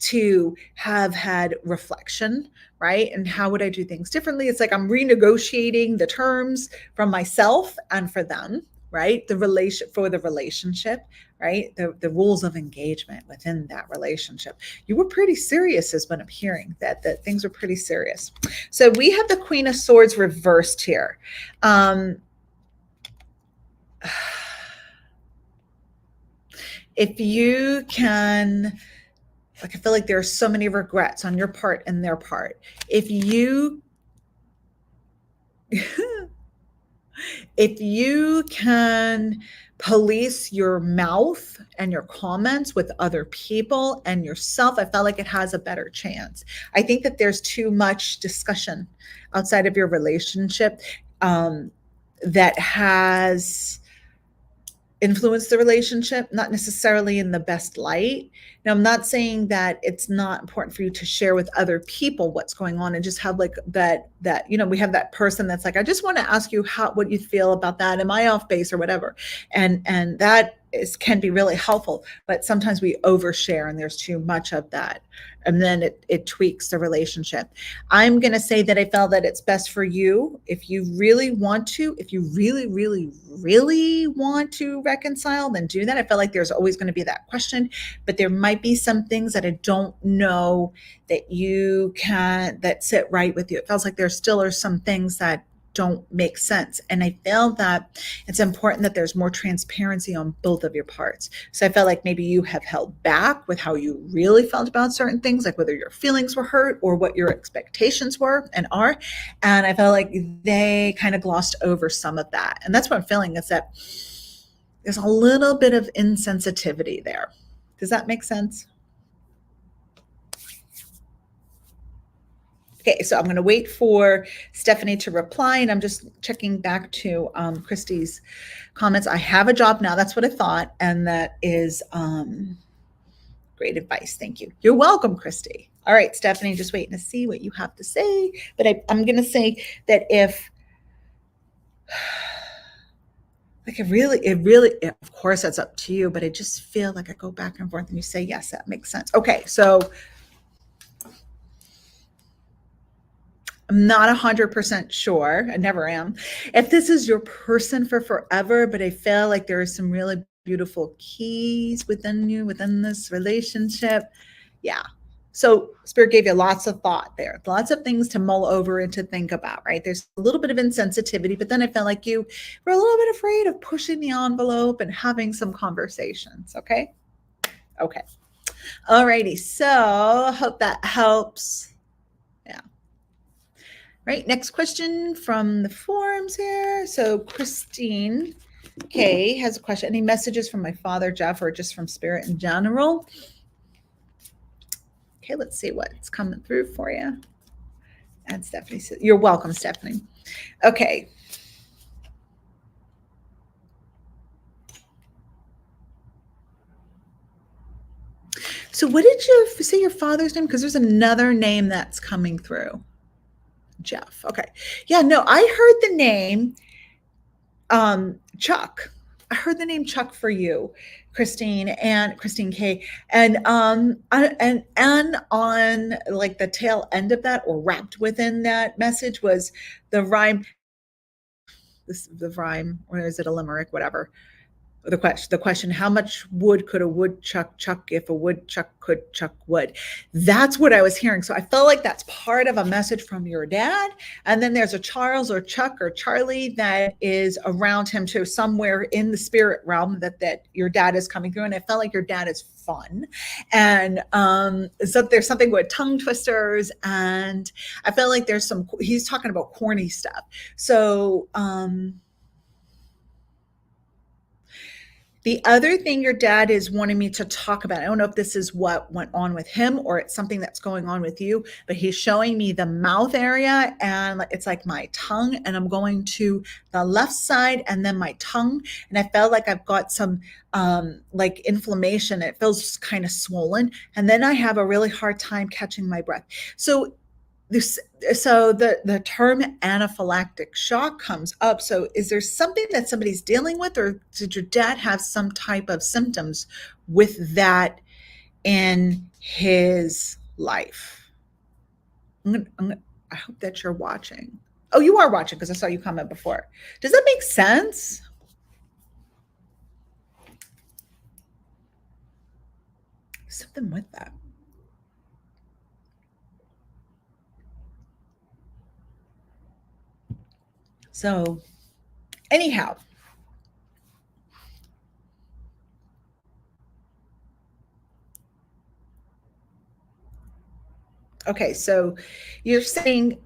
to have had reflection, right? And how would I do things differently? It's like I'm renegotiating the terms from myself and for them, right? The relationship, right? The rules of engagement within that relationship. You were pretty serious, is what I'm hearing, that things are pretty serious. So we have the Queen of Swords reversed here. If you can, like, I feel like there are so many regrets on your part and their part. If you if you can police your mouth and your comments with other people and yourself, I felt like it has a better chance. I think that there's too much discussion outside of your relationship that has influence the relationship, not necessarily in the best light. Now, I'm not saying that it's not important for you to share with other people what's going on and just have like that, we have that person that's like, I just want to ask you what you feel about that. Am I off base or whatever? And that can be really helpful, but sometimes we overshare and there's too much of that. And then it tweaks the relationship. I'm going to say that I felt that it's best for you if you really want to, if you really, really, really want to reconcile, then do that. I felt like there's always going to be that question, but there might be some things that I don't know that sit right with you. It feels like there still are some things that don't make sense. And I feel that it's important that there's more transparency on both of your parts. So I felt like maybe you have held back with how you really felt about certain things, like whether your feelings were hurt or what your expectations were and are. And I felt like they kind of glossed over some of that. And that's what I'm feeling, is that there's a little bit of insensitivity there. Does that make sense? Okay, so I'm going to wait for Stephanie to reply, and I'm just checking back to Christy's comments. I have a job now. That's what I thought, and that is great advice. Thank you. You're welcome, Christy. All right, Stephanie, just waiting to see what you have to say. But I'm going to say that if, like, it really, of course, that's up to you. But I just feel like I go back and forth, and you say yes, that makes sense. Okay, so I'm not 100% sure, I never am, if this is your person for forever, but I feel like there are some really beautiful keys within you, within this relationship. Yeah. So Spirit gave you lots of thought there, lots of things to mull over and to think about, right? There's a little bit of insensitivity, but then I felt like you were a little bit afraid of pushing the envelope and having some conversations. Okay. Okay. All righty. So hope that helps. Yeah. Right, next question from the forums here. So Christine K has a question. Any messages from my father, Jeff, or just from Spirit in general? Okay, let's see what's coming through for you. And Stephanie says, you're welcome, Stephanie. Okay. So what did you say your father's name? Because there's another name that's coming through. Jeff. Okay. Yeah, no, I heard the name Chuck. I heard the name Chuck for you, Christine K. And on like the tail end of that, or wrapped within that message, was the rhyme. The rhyme, or is it a limerick? Whatever. The question, how much wood could a woodchuck chuck if a woodchuck could chuck wood? That's what I was hearing. So I felt like that's part of a message from your dad. And then there's a Charles or Chuck or Charlie that is around him too, somewhere in the spirit realm that your dad is coming through. And I felt like your dad is fun. And so there's something with tongue twisters. And I felt like he's talking about corny stuff. So, the other thing your dad is wanting me to talk about, I don't know if this is what went on with him or it's something that's going on with you, but he's showing me the mouth area, and it's like my tongue, and I'm going to the left side and then my tongue. And I felt like I've got some like inflammation. It feels kind of swollen. And then I have a really hard time catching my breath. So the term anaphylactic shock comes up. So is there something that somebody's dealing with, or did your dad have some type of symptoms with that in his life. I hope that you're watching. Oh, you are watching because I saw you comment before. Does that make sense? Something with that. So, anyhow, okay, so you're saying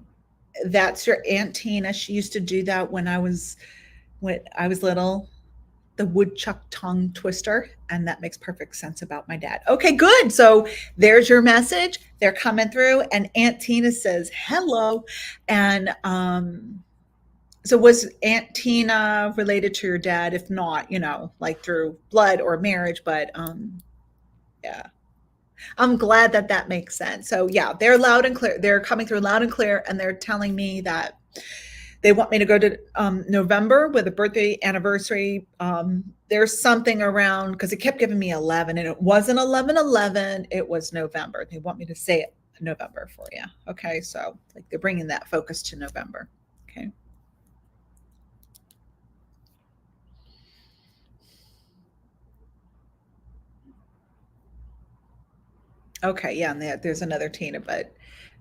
that's your Aunt Tina. She used to do that when I was little, the woodchuck tongue twister, and that makes perfect sense about my dad. Okay, good. So there's your message. They're coming through, and Aunt Tina says hello. And so was Aunt Tina related to your dad? If not, like through blood or marriage, but yeah. I'm glad that that makes sense. So yeah, they're loud and clear. They're coming through loud and clear, and they're telling me that they want me to go to November with a birthday anniversary. There's something around because it kept giving me 11, and it wasn't 11/11. It was November. They want me to say it November for you. Okay, so like they're bringing that focus to November. Okay. Okay, yeah, and there's another Tina, but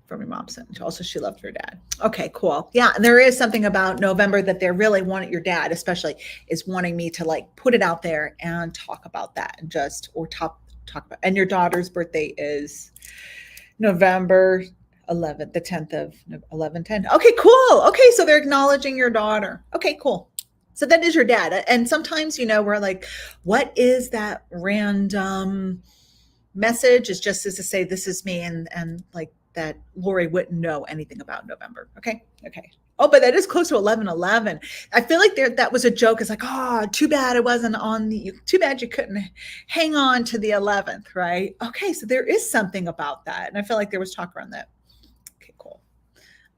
from your mom sent. Also, she loved her dad. Okay, cool. Yeah, and there is something about November that they're really wanting your dad, especially, is wanting me to like put it out there and talk about that and just or talk about. And your daughter's birthday is November 11th, the 10th of 11/10. Okay, cool. Okay, so they're acknowledging your daughter. Okay, cool. So that is your dad. And sometimes, we're like, what is that random message is just as to say this is me and like that Laurie wouldn't know anything about November. Okay. Okay. Oh, but that is close to 11/11. I feel like that was a joke. It's like, oh, too bad it wasn't on too bad you couldn't hang on to the 11th, right? Okay, so there is something about that. And I feel like there was talk around that. Okay, cool.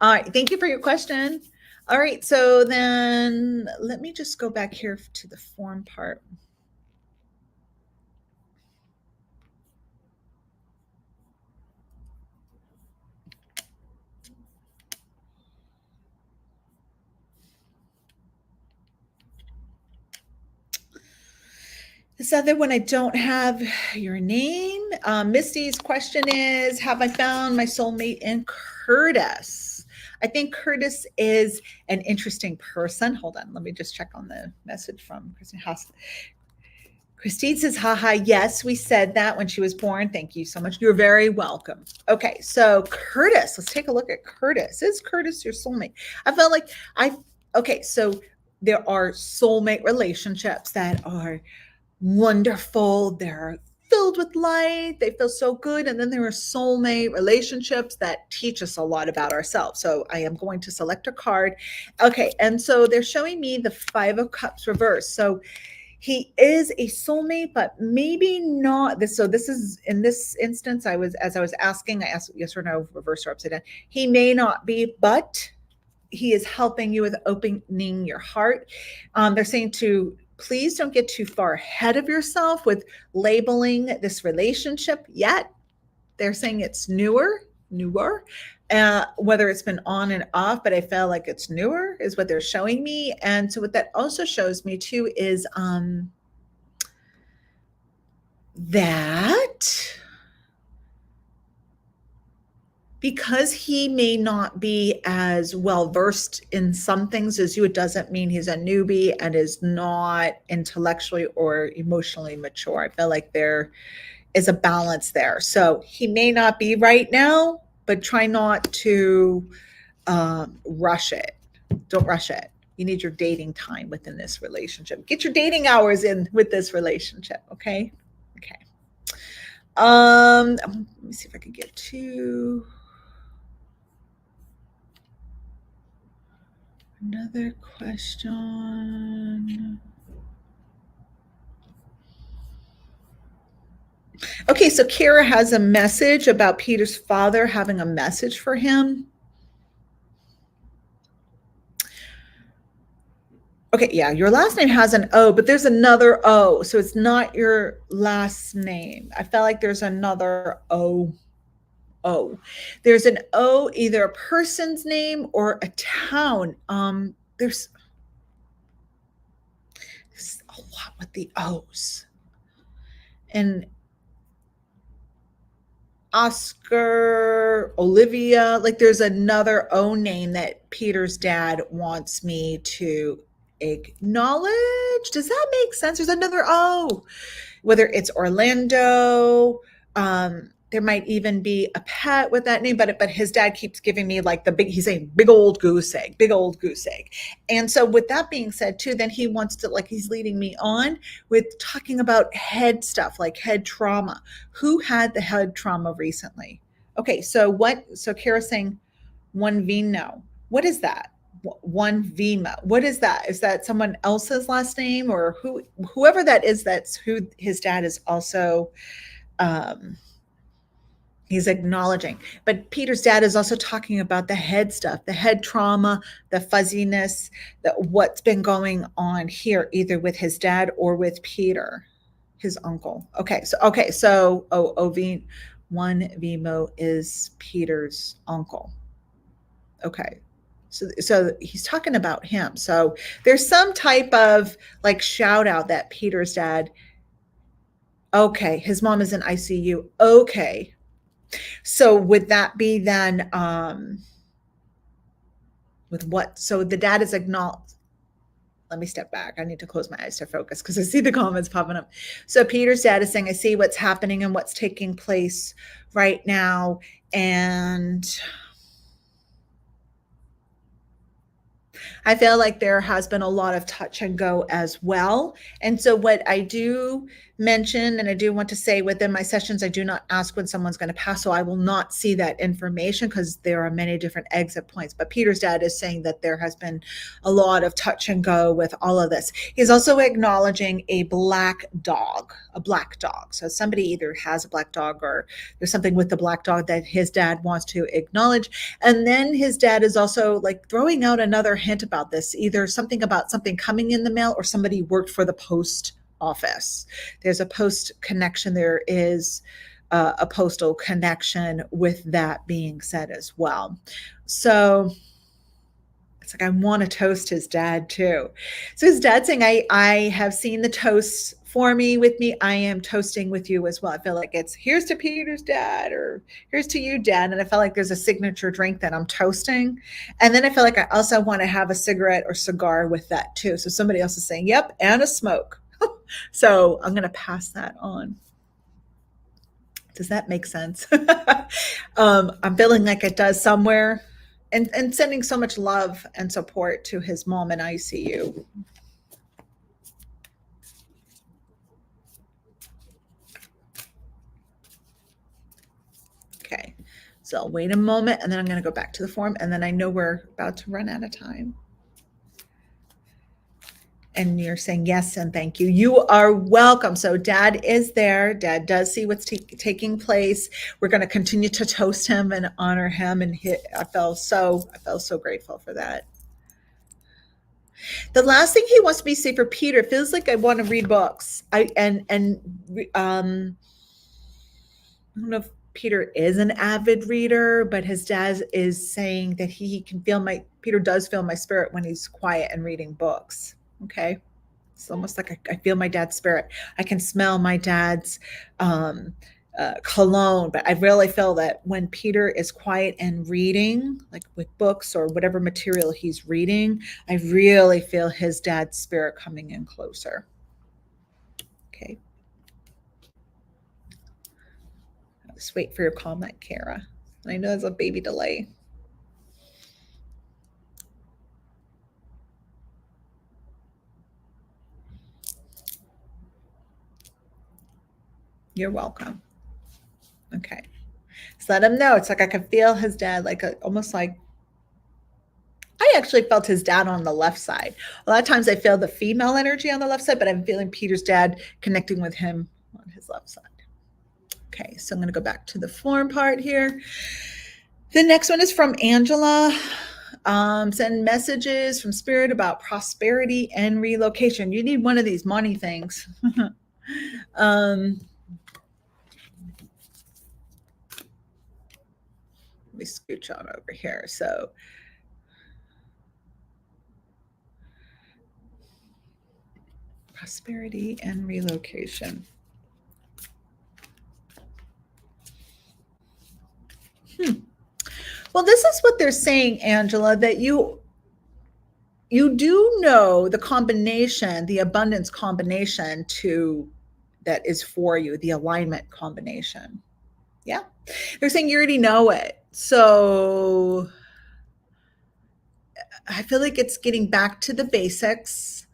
All right. Thank you for your question. All right. So then let me just go back here to the form part. This other one, I don't have your name. Misty's question is, have I found my soulmate in Curtis? I think Curtis is an interesting person. Hold on, let me just check on the message from Christine Haas. Christine says, haha, yes, we said that when she was born. Thank you so much. You're very welcome. Okay, so Curtis, let's take a look at Curtis. Is Curtis your soulmate? I felt like okay, so there are soulmate relationships that are wonderful. They're filled with light. They feel so good. And then there are soulmate relationships that teach us a lot about ourselves. So I am going to select a card. Okay. And so they're showing me the Five of Cups reverse. So he is a soulmate, but maybe not this. So this is in this instance, as I was asking, I asked yes or no, reverse or upside down. He may not be, but he is helping you with opening your heart. They're saying to please don't get too far ahead of yourself with labeling this relationship yet. They're saying it's newer, whether it's been on and off, but I feel like it's newer is what they're showing me. And so what that also shows me too is that because he may not be as well versed in some things as you, it doesn't mean he's a newbie and is not intellectually or emotionally mature. I feel like there is a balance there. So he may not be right now, but try not to rush it. Don't rush it. You need your dating time within this relationship. Get your dating hours in with this relationship. Okay. Okay. Let me see if I can get to another question. Okay, so Kira has a message about Peter's father having a message for him. Okay, yeah, your last name has an O, but there's another O. So it's not your last name. I felt like there's another O. O. There's an O, either a person's name or a town. There's a lot with the O's. And Oscar, Olivia, like there's another O name that Peter's dad wants me to acknowledge. Does that make sense? There's another O, whether it's Orlando. There might even be a pet with that name, but his dad keeps giving me like the big. He's saying big old goose egg, big old goose egg. And so, with that being said, too, then he wants to like he's leading me on with talking about head stuff like head trauma. Who had the head trauma recently? Okay, so what? So Kara's saying one vino. What is that? One Vima. What is that? Is that someone else's last name or whoever that is? That's who his dad is also. Um, he's acknowledging. But Peter's dad is also talking about the head stuff, the head trauma, the fuzziness, what's been going on here, either with his dad or with Peter, his uncle. Okay, so one Vimo is Peter's uncle. Okay. So he's talking about him. So there's some type of like shout out that Peter's dad. Okay, his mom is in ICU. Okay. So would that be then with what? So the dad is acknowledged. Let me step back. I need to close my eyes to focus because I see the comments popping up. So Peter's dad is saying, I see what's happening and what's taking place right now. And I feel like there has been a lot of touch and go as well. And so, what I do mention, and I do want to say within my sessions, I do not ask when someone's going to pass. So, I will not see that information because there are many different exit points. But Peter's dad is saying that there has been a lot of touch and go with all of this. He's also acknowledging a black dog. So, somebody either has a black dog or there's something with the black dog that his dad wants to acknowledge. And then his dad is also like throwing out another hint about this, either something about something coming in the mail or somebody worked for the post office. There's a post connection. There is a postal connection with that being said as well. So it's like I want to toast his dad too. So his dad's saying, I have seen the toasts for me with me. I am toasting with you as well. I feel like it's here's to Peter's dad or here's to you, dad. And I felt like there's a signature drink that I'm toasting. And then I feel like I also want to have a cigarette or cigar with that too. So somebody else is saying, yep, and a smoke. So I'm going to pass that on. Does that make sense? I'm feeling like it does somewhere. And sending so much love and support to his mom in ICU. Okay, so I'll wait a moment and then I'm going to go back to the form and then I know we're about to run out of time. And you're saying yes and thank you. You are welcome. So dad is there. Dad does see what's taking place. We're going to continue to toast him and honor him. And I felt so grateful for that. The last thing he wants me to say for Peter feels like I want to read books. I don't know if Peter is an avid reader, but his dad is saying that he can feel Peter does feel my spirit when he's quiet and reading books. Okay. It's almost like I feel my dad's spirit. I can smell my dad's cologne, but I really feel that when Peter is quiet and reading, like with books or whatever material he's reading, I really feel his dad's spirit coming in closer. Okay. Just wait for your comment, Kara. I know there's a baby delay. You're welcome. Okay. So let him know. It's like I can feel his dad, like almost like I actually felt his dad on the left side. A lot of times I feel the female energy on the left side, but I'm feeling Peter's dad connecting with him on his left side. Okay, so I'm going to go back to the form part here. The next one is from Angela. Send messages from spirit about prosperity and relocation. You need one of these money things. um, Let me scooch on over here. So, prosperity and relocation. Well, this is what they're saying, Angela, that you do know the combination, the abundance combination to that is for you, the alignment combination. Yeah. They're saying you already know it. So I feel like it's getting back to the basics.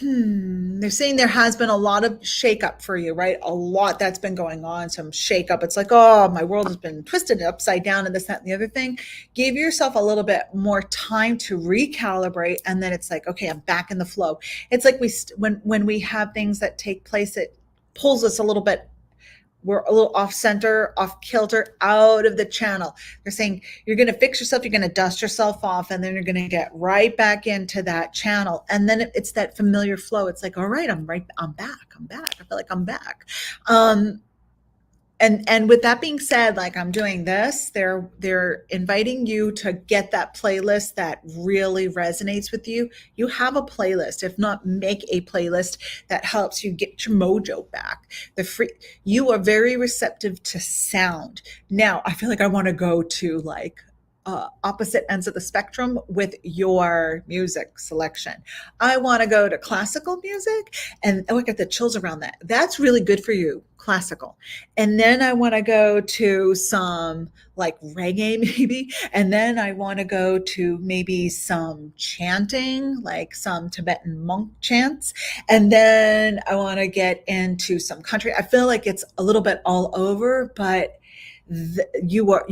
They're saying there has been a lot of shakeup for you, right? A lot that's been going on, some shakeup. It's like, oh, my world has been twisted upside down and this, that, and the other thing. Give yourself a little bit more time to recalibrate. And then it's like, okay, I'm back in the flow. It's like when we have things that take place, it pulls us a little bit, we're a little off center, off kilter, out of the channel. They're saying you're going to fix yourself, you're going to dust yourself off, and then you're going to get right back into that channel. And then it's that familiar flow. It's like, all right, I'm back. I feel like I'm back. And with that being said, like I'm doing this, they're inviting you to get that playlist that really resonates with you. You have a playlist. If not, make a playlist that helps you get your mojo back. You are very receptive to sound. Now, I feel like I want to go to like opposite ends of the spectrum with your music selection. I want to go to classical music, and oh, I got the chills around that. That's really good for you, classical. And then I want to go to some like reggae maybe, and then I want to go to maybe some chanting, like some Tibetan monk chants, and then I want to get into some country. I feel like it's a little bit all over, but your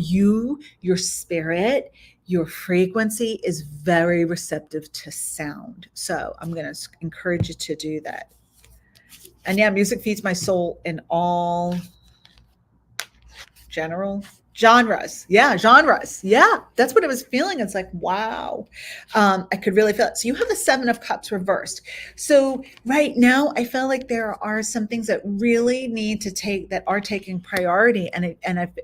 spirit, your frequency is very receptive to sound. So I'm going to encourage you to do that. And yeah, music feeds my soul in all general genres. Yeah, genres. Yeah, that's what I was feeling. It's like, wow, I could really feel it. So you have the Seven of Cups reversed. So right now, I feel like there are some things that really need to that are taking priority. And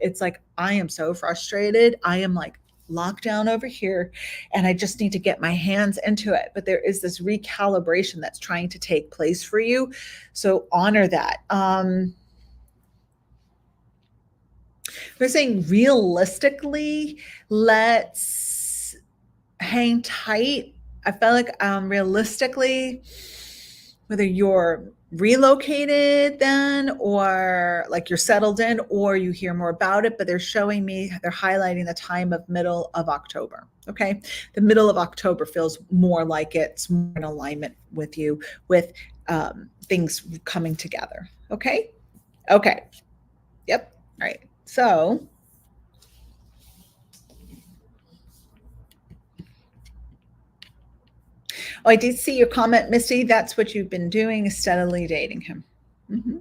it's like, I am so frustrated. I am like locked down over here, and I just need to get my hands into it. But there is this recalibration that's trying to take place for you. So honor that. We're saying realistically, let's hang tight. I felt like realistically, whether you're relocated then or like you're settled in or you hear more about it, but they're showing me, they're highlighting the time of middle of October. Okay. The middle of October feels more like it's more in alignment with you, with things coming together. Okay. Okay. Yep. All right. So, oh, I did see your comment, Misty. That's what you've been doing, is steadily dating him. Mm-hmm.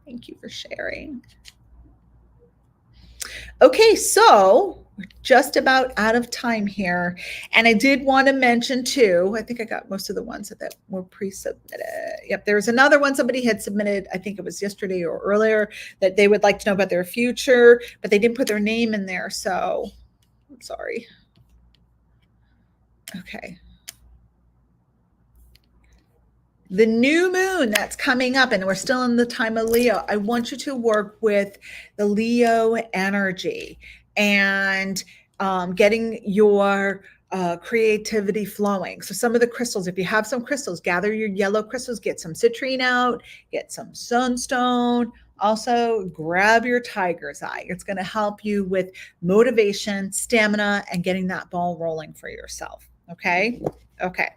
Thank you for sharing. Okay, so we're just about out of time here. And I did want to mention too, I think I got most of the ones that were pre-submitted. Yep, there's another one somebody had submitted, I think it was yesterday or earlier, that they would like to know about their future, but they didn't put their name in there. So I'm sorry. Okay. The new moon that's coming up, and we're still in the time of Leo. I want you to work with the Leo energy and getting your creativity flowing. So some of the crystals, if you have some crystals, gather your yellow crystals, get some citrine out, get some sunstone. Also, grab your tiger's eye. It's going to help you with motivation, stamina, and getting that ball rolling for yourself. Okay. Okay.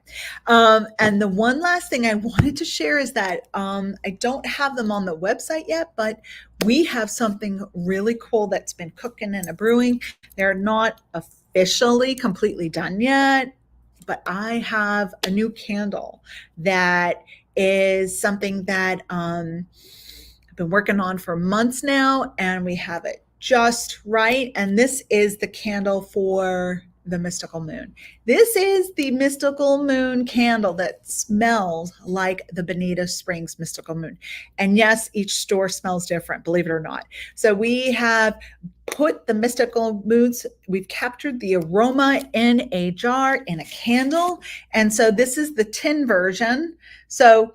And the one last thing I wanted to share is that I don't have them on the website yet, but we have something really cool that's been cooking and a brewing. They're not officially completely done yet, but I have a new candle that is something that I've been working on for months now, and we have it just right. And this is the candle for the mystical moon. This is the mystical moon candle that smells like the Bonita Springs mystical moon. And yes, each store smells different, believe it or not. So we have put the mystical moons, we've captured the aroma in a jar, in a candle. And so this is the tin version. So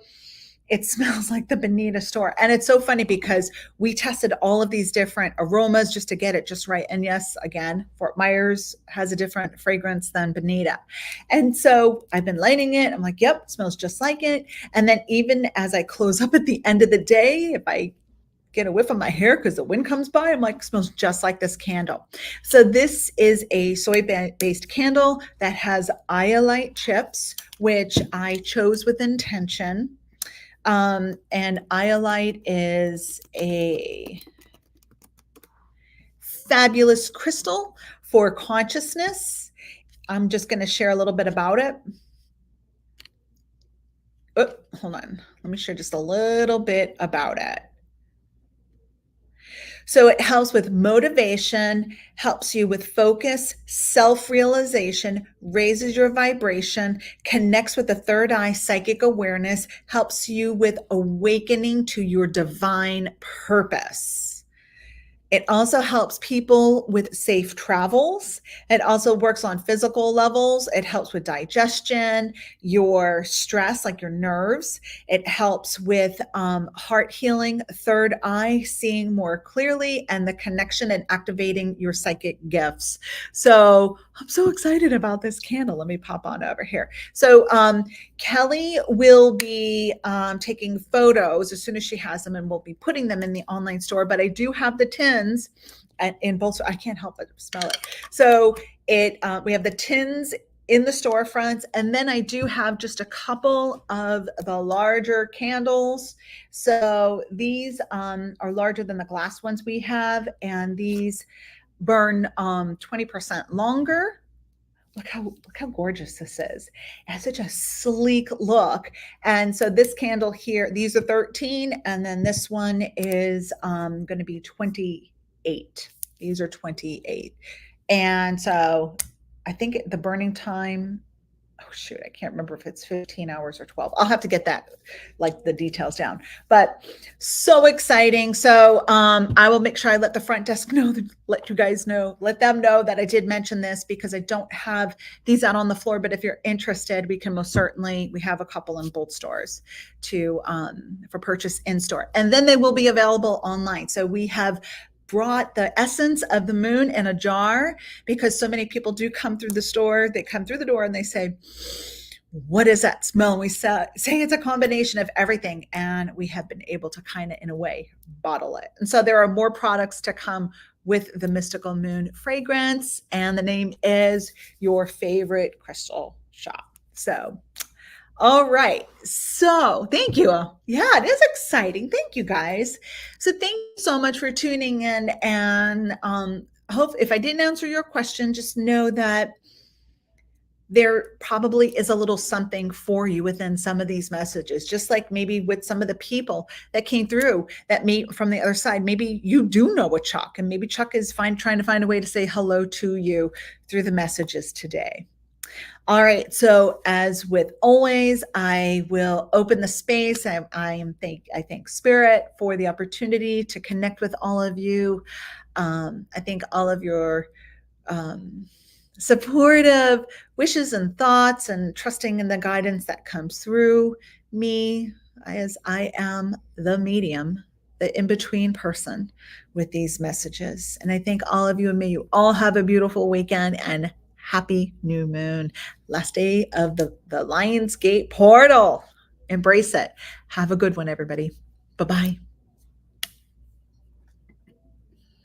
it smells like the Bonita store. And it's so funny because we tested all of these different aromas just to get it just right. And yes, again, Fort Myers has a different fragrance than Bonita. And so I've been lighting it. I'm like, yep, it smells just like it. And then even as I close up at the end of the day, if I get a whiff of my hair because the wind comes by, I'm like, smells just like this candle. So this is a soy-based candle that has iolite chips, which I chose with intention. And iolite is a fabulous crystal for consciousness. I'm just going to share a little bit about it. Oh, hold on. Let me share just a little bit about it. So it helps with motivation, helps you with focus, self-realization, raises your vibration, connects with the third eye, psychic awareness, helps you with awakening to your divine purpose. It also helps people with safe travels. It also works on physical levels. It helps with digestion, your stress, like your nerves. It helps with heart healing, third eye, seeing more clearly, and the connection and activating your psychic gifts. So I'm so excited about this candle. Let me pop on over here. So Kelly will be taking photos as soon as she has them, and we'll be putting them in the online store. But I do have the tins in both. I can't help but smell it. So we have the tins in the storefronts, and then I do have just a couple of the larger candles. So these are larger than the glass ones we have, and these burn 20% longer. Look how gorgeous this is. It has such a sleek look. And so this candle here, these are 13, and then this one is going to be 28. These are 28. And so I think the burning time, oh shoot, I can't remember if it's 15 hours or 12. I'll have to get that, like the details down. But so exciting. So I will make sure I let the front desk know, let you guys know, let them know that I did mention this, because I don't have these out on the floor. But if you're interested, we can most certainly, we have a couple in both stores to for purchase in store. And then they will be available online. So we have brought the essence of the moon in a jar, because so many people do come through the store. They come through the door and they say, what is that smell? And we say it's a combination of everything. And we have been able to kind of, in a way, bottle it. And so there are more products to come with the Mystical Moon fragrance. And the name is Your Favorite Crystal Shop. So all right. So thank you. Yeah, it is exciting. Thank you guys. So thank you so much for tuning in. And hope if I didn't answer your question, just know that there probably is a little something for you within some of these messages, just like maybe with some of the people that came through that meet from the other side. Maybe you do know a Chuck, and maybe Chuck is trying to find a way to say hello to you through the messages today. All right. So as with always, I will open the space. I thank Spirit for the opportunity to connect with all of you. I thank all of your supportive wishes and thoughts, and trusting in the guidance that comes through me, as I am the medium, the in-between person with these messages. And I thank all of you, and may you all have a beautiful weekend, and happy new moon. Last day of the Lionsgate portal. Embrace it. Have a good one, everybody. Bye-bye.